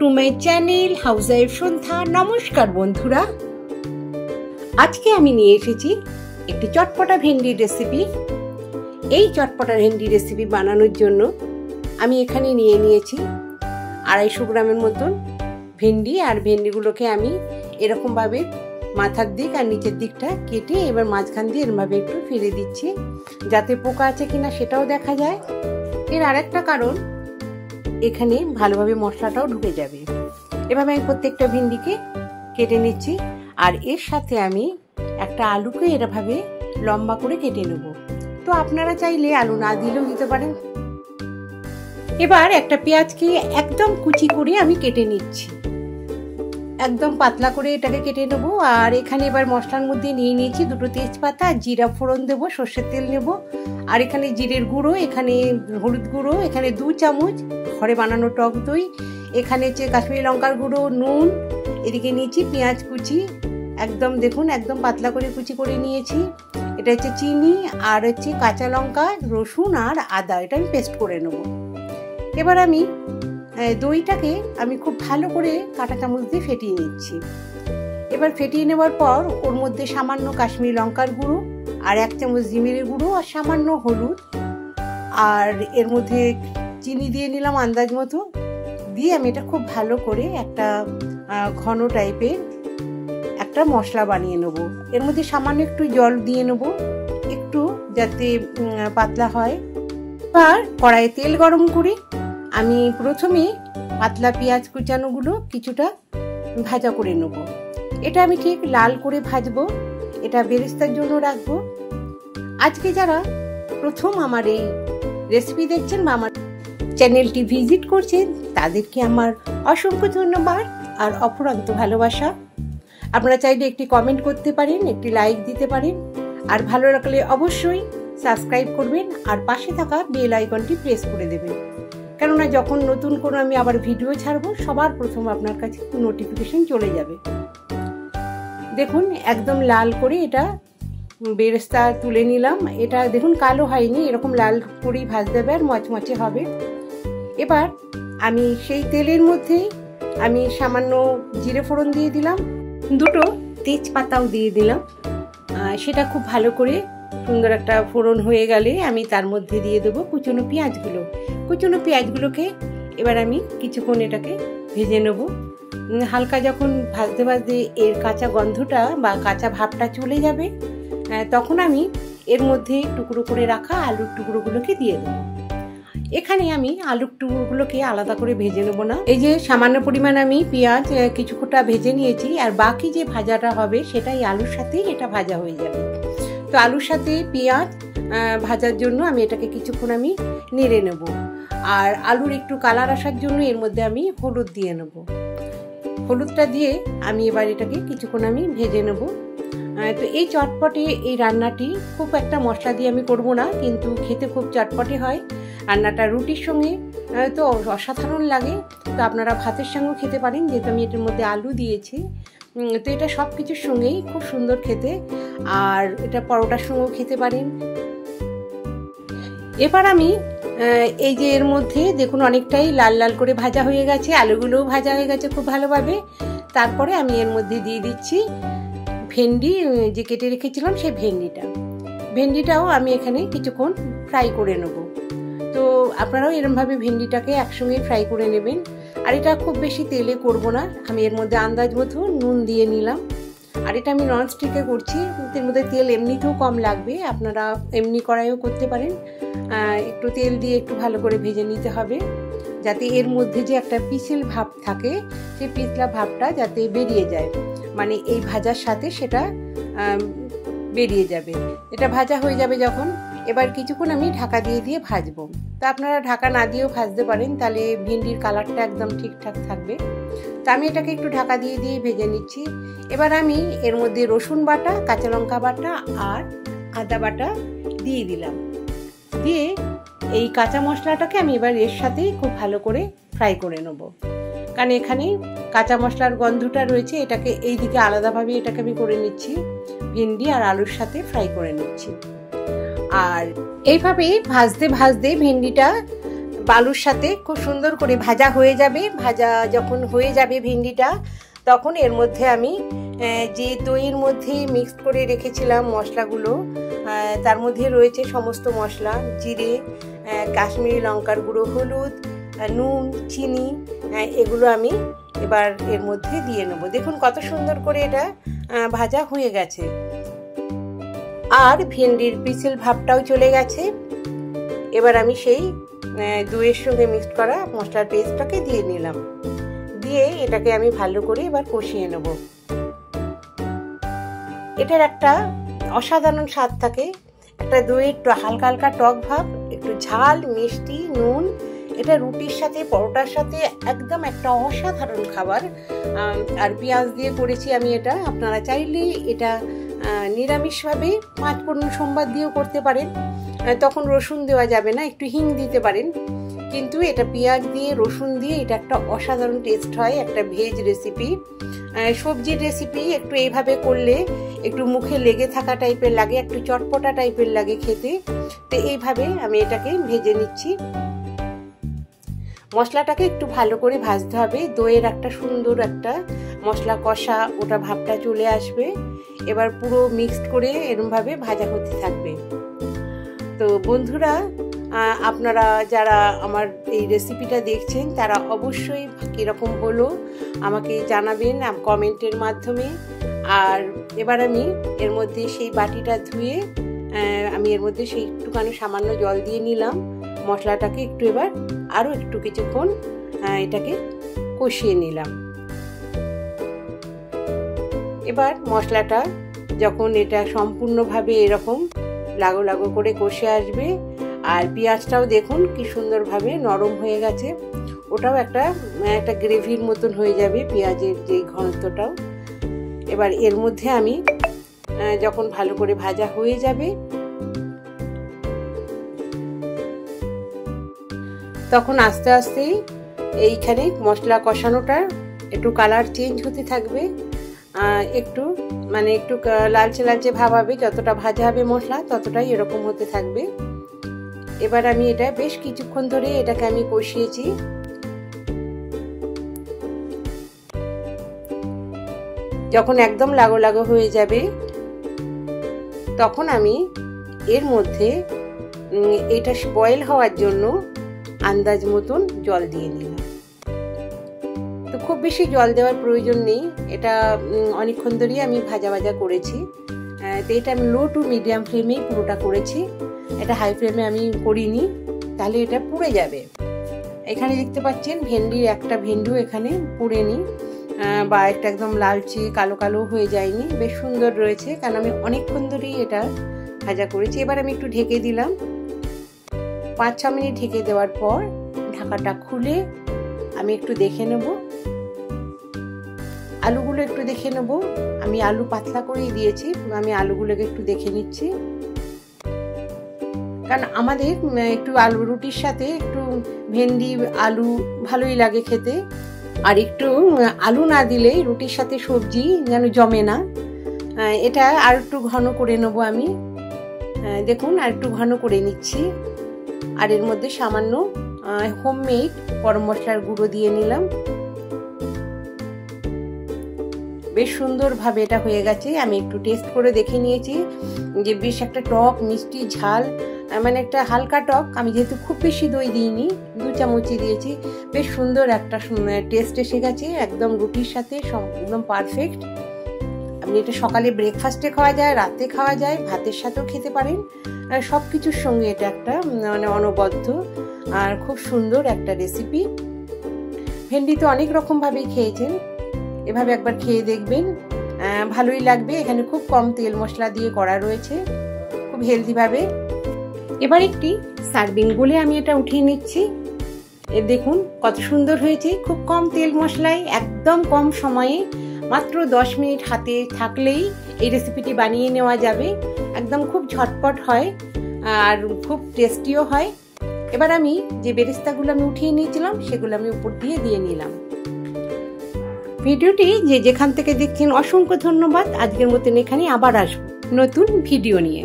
Two my channel housewife Sandhya. নমস্কার বন্ধুরা, আজকে আমি নিয়ে এসেছি একটি চটপটা ভেন্ডির রেসিপি। এই চটপটা ভেন্ডি রেসিপি বানানোর জন্য আমি এখানে নিয়ে নিয়েছি 250 গ্রামের মতন ভেন্ডি। আর ভেন্ডিগুলোকে আমি এরকমভাবে মাথার দিক আর নিচের দিকটা কেটে এবার মাঝখান দিয়ে এরমভাবে একটু ফিরে দিচ্ছি, যাতে পোকা আছে কিনা সেটাও দেখা যায়। এর আরেকটা কারণ, এখানে ভালোভাবে মশলাটাও ঢুকে যাবে। এভাবে আমি প্রত্যেকটা ভেন্ডিকে কেটে নিচ্ছি। আর এর সাথে আমি একটা আলুকে এরভাবে লম্বা করে কেটে নেব। তো আপনারা চাইলে আলু না দিলেও দিতে পারেন। এবার একটা পেঁয়াজকে একদম কুচি করে আমি কেটে নিচ্ছি, একদম পাতলা করে এটাকে কেটে নেবো। আর এখানে এবার মশলার মধ্যে নিয়ে নিয়েছি 2 তেজপাতা, জিরা ফোড়ন দেবো, সর্ষের তেল নেব। আর এখানে জিরের গুঁড়ো, এখানে হলুদ গুঁড়ো, এখানে 2 চামচ ঘরে বানানো টক দই, এখানে হচ্ছে কাশ্মীরি লঙ্কার গুঁড়ো, নুন। এদিকে নিয়েছি পেঁয়াজ কুচি, একদম দেখুন একদম পাতলা করে কুচি করে নিয়েছি। এটা হচ্ছে চিনি, আর হচ্ছে কাঁচা লঙ্কা, রসুন আর আদা, এটা আমি পেস্ট করে নেব। এবার আমি দইটাকে আমি খুব ভালো করে কাঁটা চামচ দিয়ে ফেটিয়ে নিচ্ছি। এবার ফেটিয়ে নেওয়ার পর ওর মধ্যে সামান্য কাশ্মীরি লঙ্কার গুঁড়ো, আর 1 চামচ জিরের গুঁড়ো, আর সামান্য হলুদ, আর এর মধ্যে চিনি দিয়ে নিলাম আন্দাজ মতো। দিয়ে আমি এটা খুব ভালো করে একটা ঘন টাইপের একটা মশলা বানিয়ে নেব। এর মধ্যে সামান্য একটু জল দিয়ে নেব, একটু যাতে পাতলা হয়। এবার কড়াইয়ে তেল গরম করে আমি প্রথমে পাতলা পেঁয়াজ কুচানোগুলো কিছুটা ভাজা করে নেব। এটা আমি ঠিক লাল করে ভাজবো, এটা বেরেস্তার জন্য রাখবো। আজকে যারা প্রথম আমার এই রেসিপি দেখছেন বা আমার চ্যানেলটি ভিজিট করছেন, তাদেরকে আমার অসংখ্য ধন্যবাদ আর অফুরন্ত ভালোবাসা। আপনারা চাইলে একটি কমেন্ট করতে পারেন, একটি লাইক দিতে পারেন, আর ভালো লাগলে অবশ্যই সাবস্ক্রাইব করবেন আর পাশে থাকা বেল আইকনটি প্রেস করে দেবেন, কেননা যখন নতুন কোনো আমি আবার ভিডিও ছাড়বো সবার প্রথম আপনার কাছে নোটিফিকেশন চলে যাবে। দেখুন একদম লাল করে এটা বেরেস্তা তুলে নিলাম। এটা দেখুন কালো হয়নি, এরকম লাল করেই ভাজতে হবে আর মচমচে হবে। এবার আমি সেই তেলের মধ্যে আমি সামান্য জিরে ফোড়ন দিয়ে দিলাম, 2 তেজপাতাও দিয়ে দিলাম। সেটা খুব ভালো করে সুন্দর একটা ফোড়ন হয়ে গেলে আমি তার মধ্যে দিয়ে দেবো কুচনো পেঁয়াজগুলো। কুচনো পেঁয়াজগুলোকে এবার আমি কিছুক্ষণ এটাকে ভেজে নেব। হালকা যখন ভাজতে ভাজতে এর কাঁচা গন্ধটা বা কাঁচা ভাবটা চলে যাবে, তখন আমি এর মধ্যে টুকরো করে রাখা আলুর টুকরোগুলোকে দিয়ে দেবো। এখানে আমি আলুর টুকরোগুলোকে আলাদা করে ভেজে নেব না। এই যে সামান্য পরিমাণ আমি পেঁয়াজ কিছুটা ভেজে নিয়েছি, আর বাকি যে ভাজাটা হবে সেটাই আলুর সাথেই এটা ভাজা হয়ে যাবে। তো আলুর সাথে পেঁয়াজ ভাজার জন্য আমি এটাকে কিছুক্ষণ আমি নেড়ে নেব। আর আলুর একটু কালার আসার জন্য এর মধ্যে আমি হলুদ দিয়ে নেব। হলুদটা দিয়ে আমি এবার এটাকে কিছুক্ষণ আমি ভেজে নেব। তো এই চটপটে এই রান্নাটি খুব একটা মশলা দিয়ে আমি করব না, কিন্তু খেতে খুব চটপটে হয়। রান্নাটা রুটির সঙ্গে তো অসাধারণ লাগে। তো আপনারা ভাতের সঙ্গেও খেতে পারেন, যেহেতু আমি এটার মধ্যে আলু দিয়েছি। তো এটা সব কিছুর সঙ্গেই খুব সুন্দর খেতে, আর এটা পরোটার সঙ্গেও খেতে পারেন। এবার আমি এই যে এর মধ্যে দেখুন অনেকটাই লাল লাল করে ভাজা হয়ে গেছে, আলুগুলোও ভাজা হয়ে গেছে খুব ভালোভাবে। তারপরে আমি এর মধ্যে দিয়ে দিচ্ছি ভেন্ডি যে কেটে রেখেছিলাম, সেই ভেন্ডিটাও আমি এখানে কিছুক্ষণ ফ্রাই করে নেব। তো আপনারাও এরমভাবে ভেন্ডিটাকে একসঙ্গে ফ্রাই করে নেবেন। আর এটা খুব বেশি তেলে করব না, আমি এর মধ্যে আন্দাজ মতো নুন দিয়ে নিলাম। আর এটা আমি ননস্টিকে করছি, এর মধ্যে তেল এমনিতেও কম লাগবে, আপনারা এমনি কড়াইও করতে পারেন। একটু তেল দিয়ে একটু ভালো করে ভেজে নিতে হবে, যাতে এর মধ্যে যে একটা পিছল ভাব থাকে সেই পিছলা ভাবটা যাতে বেরিয়ে যায়, মানে এই ভাজার সাথে সেটা বেরিয়ে যাবে। এটা ভাজা হয়ে যাবে যখন, এবার কিছুক্ষণ আমি ঢাকা দিয়ে দিয়ে ভাজবো। তো আপনারা ঢাকা না দিয়েও ভাজতে পারেন, তাহলে ভেন্ডির কালারটা একদম ঠিকঠাক থাকবে। তো আমি এটাকে একটু ঢাকা দিয়ে দিয়ে ভেজে নিচ্ছি। এবার আমি এর মধ্যে রসুন বাটা, কাঁচা লঙ্কা বাটা আর আদা বাটা দিয়ে দিলাম। দিয়ে এই কাঁচা মশলাটাকে আমি এবার এর সাথেই খুব ভালো করে ফ্রাই করে নেব, কারণ এখানে কাঁচা মশলার গন্ধটা রয়েছে। এটাকে এই দিকে আলাদাভাবে এটাকে আমি করে নিচ্ছি, ভেন্ডি আর আলুর সাথে ফ্রাই করে নিচ্ছি। আর এইভাবে ভাজতে ভাজতে ভেন্ডিটা বালুর সাথে খুব সুন্দর করে ভাজা হয়ে যাবে। ভাজা যখন হয়ে যাবে ভেন্ডিটা, তখন এর মধ্যে আমি যে দইয়ের মধ্যে মিক্সড করে রেখেছিলাম মশলাগুলো, তার মধ্যে রয়েছে সমস্ত মশলা, জিরে, কাশ্মীরি লঙ্কার গুঁড়ো, হলুদ, নুন, চিনি, এগুলো আমি এবার এর মধ্যে দিয়ে নেব। দেখুন কত সুন্দর করে এটা ভাজা হয়ে গেছে, আর ভেন্ডির পিসেল ভাবটাও চলে গেছে। এবার আমি সেই দইয়ের সঙ্গে মিক্সড করা মশলার পেস্টটাকে দিয়ে নিলাম, দিয়ে এটাকে আমি ভালো করে এবার কষিয়ে নেব। এটার একটা অসাধারণ স্বাদ থাকে, একটা দইয়ের হালকা হালকা টক ভাব, একটু ঝাল, মিষ্টি, নুন। এটা রুটির সাথে, পরোটার সাথে একদম একটা অসাধারণ খাবার। আর পেঁয়াজ দিয়ে করেছি আমি এটা। আপনারা চাইলে এটা নিরামিষভাবে পাঁচ ফোড়ন সোমবার দিয়েও করতে পারেন, তখন রসুন দেওয়া যাবে না, একটু হিং দিতে পারেন। কিন্তু এটা পেঁয়াজ দিয়ে, রসুন দিয়ে এটা একটা অসাধারণ টেস্ট হয়, একটা ভেজ রেসিপি। সবজির রেসিপি একটু এইভাবে করলে একটু মুখে লেগে থাকা টাইপের লাগে, একটু চটপটা টাইপের লাগে খেতে। তো এইভাবে আমি এটাকে ভেজে নিচ্ছি। মশলাটাকে একটু ভালো করে ভাজতে হবে, দইয়ের একটা সুন্দর একটা মশলা কষা ওটা ভাবটা চলে আসবে। এবার পুরো মিক্সড করে এরকমভাবে ভাজা হতে থাকবে। তো বন্ধুরা, আপনারা যারা আমার এই রেসিপিটা দেখছেন তারা অবশ্যই কীরকম হলো আমাকে জানাবেন কমেন্টের মাধ্যমে। আর এবার আমি এর মধ্যে সেই বাটিটা ধুয়ে আমি এর মধ্যে সেই একটুখানি সামান্য জল দিয়ে নিলাম। মশলাটাকে একটু এবার আরও একটু কিছুক্ষণ এটাকে কষিয়ে নিলাম। এবার মশলাটা যখন এটা সম্পূর্ণভাবে এরকম লাগো লাগো করে কষে আসবে, আর পেঁয়াজটাও দেখুন কি সুন্দরভাবে নরম হয়ে গেছে, ওটাও একটা গ্রেভির মতন হয়ে যাবে পেঁয়াজের যে ঘনত্বটাও। এবার এর মধ্যে আমি যখন ভালো করে ভাজা হয়ে যাবে, তখন আস্তে আস্তে এইখানে মশলা কষানোটা একটু কালার চেঞ্জ হতে থাকবে, একটু লালচে লালচে ভাব হবে। যতটা ভাজা হবে মশলা ততটাই এরকম হতে থাকবে। এবার আমি এটা বেশ কিছুক্ষণ ধরে এটাকে আমি কষিয়েছি। যখন একদম লাগো লাগো হয়ে যাবে, তখন আমি এর মধ্যে এটা বয়েল হওয়ার জন্য আন্দাজ মতন জল দিয়ে নিলাম। তো খুব বেশি জল দেওয়ার প্রয়োজন নেই, এটা অনেকক্ষণ ধরেই আমি ভাজা ভাজা করেছি। তো এটা আমি লো টু মিডিয়াম ফ্লেমেই পুরোটা করেছি, এটা হাই ফ্লেমে আমি করিনি, তাহলে এটা পুড়ে যাবে। এখানে দেখতে পাচ্ছেন ভেন্ডির একটা ভেন্ডিও এখানে পুড়েনি, বা একটা একদম লালচে কালো কালো হয়ে যায়নি, বেশ সুন্দর রয়েছে, কারণ আমি অনেকক্ষণ ধরেই এটা ভাজা করেছি। এবার আমি একটু ঢেকে দিলাম। 5-6 মিনিট ঢেকে দেওয়ার পর ঢাকাটা খুলে আমি একটু দেখে নেব, আলুগুলো একটু দেখে নেব। আমি আলু পাতলা করেই দিয়েছি, আমি আলুগুলোকে একটু দেখে নিচ্ছি, কারণ আমাদের একটু আলু রুটির সাথে একটু ভেন্ডি আলু ভালোই লাগে খেতে। আর একটু আলু না দিলে রুটির সাথে সবজি যেন জমে না। এটা আর একটু ঘন করে নেবো আমি, দেখুন আর একটু ঘন করে নিচ্ছি। আর এর মধ্যে সামান্য হোমমেড গরম মশলার গুঁড়ো দিয়ে নিলাম। বেশ সুন্দরভাবে এটা হয়ে গেছে। আমি একটু টেস্ট করে দেখে নিয়েছি যে বেশ একটা টক মিষ্টি ঝাল, মানে একটা হালকা টক। আমি যেহেতু খুব বেশি দই দিইনি, 2 চামচই দিয়েছি, বেশ সুন্দর একটা টেস্ট এসে গেছে, একদম রুটির সাথে একদম পারফেক্ট। আপনি এটা সকালে ব্রেকফাস্টে খাওয়া যায়, রাতে খাওয়া যায়, ভাতের সাথেও খেতে পারেন, সব কিছুর সঙ্গে এটা একটা অনবদ্য আর খুব সুন্দর একটা রেসিপি। ভেন্ডি তো অনেক রকমভাবেই খেয়েছেন, এভাবে একবার খেয়ে দেখবেন, ভালোই লাগবে। এখানে খুব কম তেল মশলা দিয়ে করা রয়েছে, খুব হেলদিভাবে। এবার একটি সার্ভিং বলে আমি এটা উঠিয়ে নিচ্ছি। দেখুন কত সুন্দর হয়েছে, খুব কম তেল মশলায়, একদম কম সময়ে, মাত্র 10 মিনিট হাতে থাকলেই এই রেসিপিটি বানিয়ে নেওয়া যাবে। একদম খুব ঝটপট হয় আর খুব টেস্টিও হয়। এবার আমি যে বেরেস্তাগুলো আমি উঠিয়ে নিয়েছিলাম সেগুলো আমি উপর দিয়ে নিলাম। ভিডিওটি যেখান থেকে দেখছেন অসংখ্য ধন্যবাদ। আজকের মতন এখানে আবার আসবো নতুন ভিডিও নিয়ে।